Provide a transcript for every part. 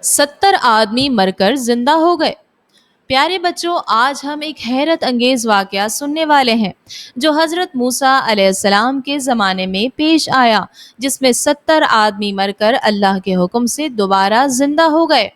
70 آدمی مر کر زندہ ہو گئے۔ پیارے بچوں، آج ہم ایک حیرت انگیز واقعہ سننے والے ہیں جو حضرت موسیٰ علیہ السلام کے زمانے میں پیش آیا، جس میں 70 آدمی مر کر اللہ کے حکم سے دوبارہ زندہ ہو گئے۔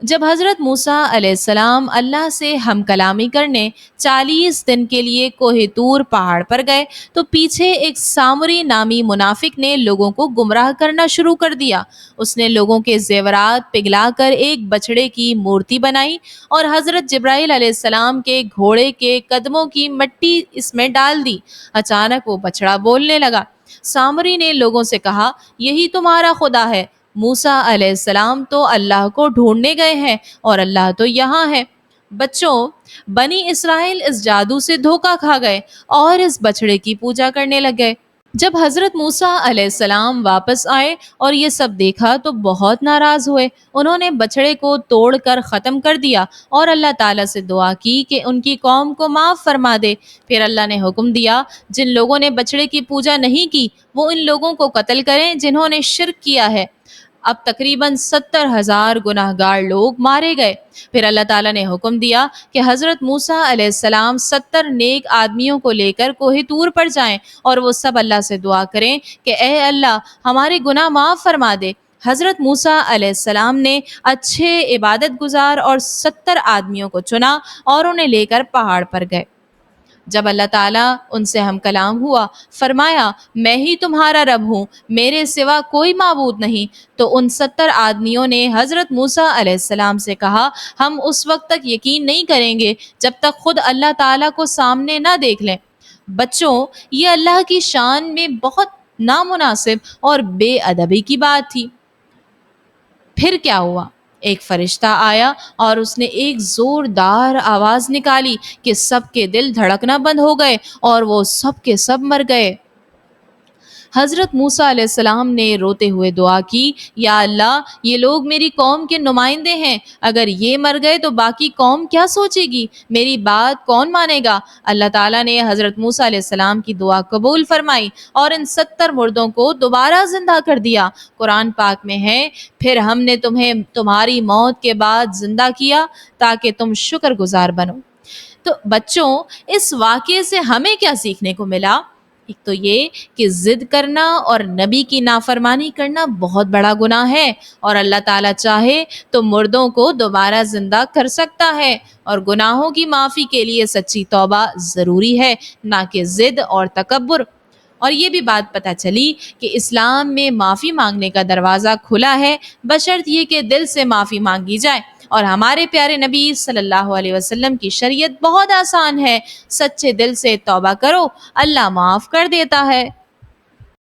جب حضرت موسیٰ علیہ السلام اللہ سے ہم کلامی کرنے 40 دن کے لیے کوہ طور پہاڑ پر گئے تو پیچھے ایک سامری نامی منافق نے لوگوں کو گمراہ کرنا شروع کر دیا۔ اس نے لوگوں کے زیورات پگھلا کر ایک بچڑے کی مورتی بنائی اور حضرت جبرائیل علیہ السلام کے گھوڑے کے قدموں کی مٹی اس میں ڈال دی۔ اچانک وہ بچڑا بولنے لگا۔ سامری نے لوگوں سے کہا، یہی تمہارا خدا ہے۔ موسیٰ علیہ السلام تو اللہ کو ڈھونڈنے گئے ہیں اور اللہ تو یہاں ہے۔ بچوں، بنی اسرائیل اس جادو سے دھوکا کھا گئے اور اس بچڑے کی پوجا کرنے لگ گئے۔ جب حضرت موسیٰ علیہ السلام واپس آئے اور یہ سب دیکھا تو بہت ناراض ہوئے۔ انہوں نے بچڑے کو توڑ کر ختم کر دیا اور اللہ تعالیٰ سے دعا کی کہ ان کی قوم کو معاف فرما دے۔ پھر اللہ نے حکم دیا، جن لوگوں نے بچڑے کی پوجا نہیں کی وہ ان لوگوں کو قتل کریں جنہوں نے شرک کیا ہے۔ اب تقریباً 70,000 گناہ گار لوگ مارے گئے۔ پھر اللہ تعالیٰ نے حکم دیا کہ حضرت موسیٰ علیہ السلام 70 نیک آدمیوں کو لے کر کوہ طور پر جائیں اور وہ سب اللہ سے دعا کریں کہ اے اللہ ہمارے گناہ معاف فرما دے۔ حضرت موسیٰ علیہ السلام نے اچھے عبادت گزار اور 70 آدمیوں کو چنا اور انہیں لے کر پہاڑ پر گئے۔ جب اللہ تعالیٰ ان سے ہم کلام ہوا، فرمایا میں ہی تمہارا رب ہوں، میرے سوا کوئی معبود نہیں، تو ان 70 آدمیوں نے حضرت موسیٰ علیہ السلام سے کہا، ہم اس وقت تک یقین نہیں کریں گے جب تک خود اللہ تعالیٰ کو سامنے نہ دیکھ لیں۔ بچوں، یہ اللہ کی شان میں بہت نامناسب اور بے ادبی کی بات تھی۔ پھر کیا ہوا؟ ایک فرشتہ آیا اور اس نے ایک زوردار آواز نکالی کہ سب کے دل دھڑکنا بند ہو گئے اور وہ سب کے سب مر گئے۔ حضرت موسیٰ علیہ السلام نے روتے ہوئے دعا کی، یا اللہ یہ لوگ میری قوم کے نمائندے ہیں، اگر یہ مر گئے تو باقی قوم کیا سوچے گی، میری بات کون مانے گا؟ اللہ تعالیٰ نے حضرت موسیٰ علیہ السلام کی دعا قبول فرمائی اور ان 70 مردوں کو دوبارہ زندہ کر دیا۔ قرآن پاک میں ہے، پھر ہم نے تمہیں تمہاری موت کے بعد زندہ کیا تاکہ تم شکر گزار بنو۔ تو بچوں، اس واقعے سے ہمیں کیا سیکھنے کو ملا؟ ایک تو یہ کہ ضد کرنا اور نبی کی نافرمانی کرنا بہت بڑا گناہ ہے، اور اللہ تعالیٰ چاہے تو مردوں کو دوبارہ زندہ کر سکتا ہے، اور گناہوں کی معافی کے لیے سچی توبہ ضروری ہے، نہ کہ ضد اور تکبر۔ اور یہ بھی بات پتہ چلی کہ اسلام میں معافی مانگنے کا دروازہ کھلا ہے، بشرط یہ کہ دل سے معافی مانگی جائے، اور ہمارے پیارے نبی صلی اللہ علیہ وسلم کی شریعت بہت آسان ہے، سچے دل سے توبہ کرو، اللہ معاف کر دیتا ہے۔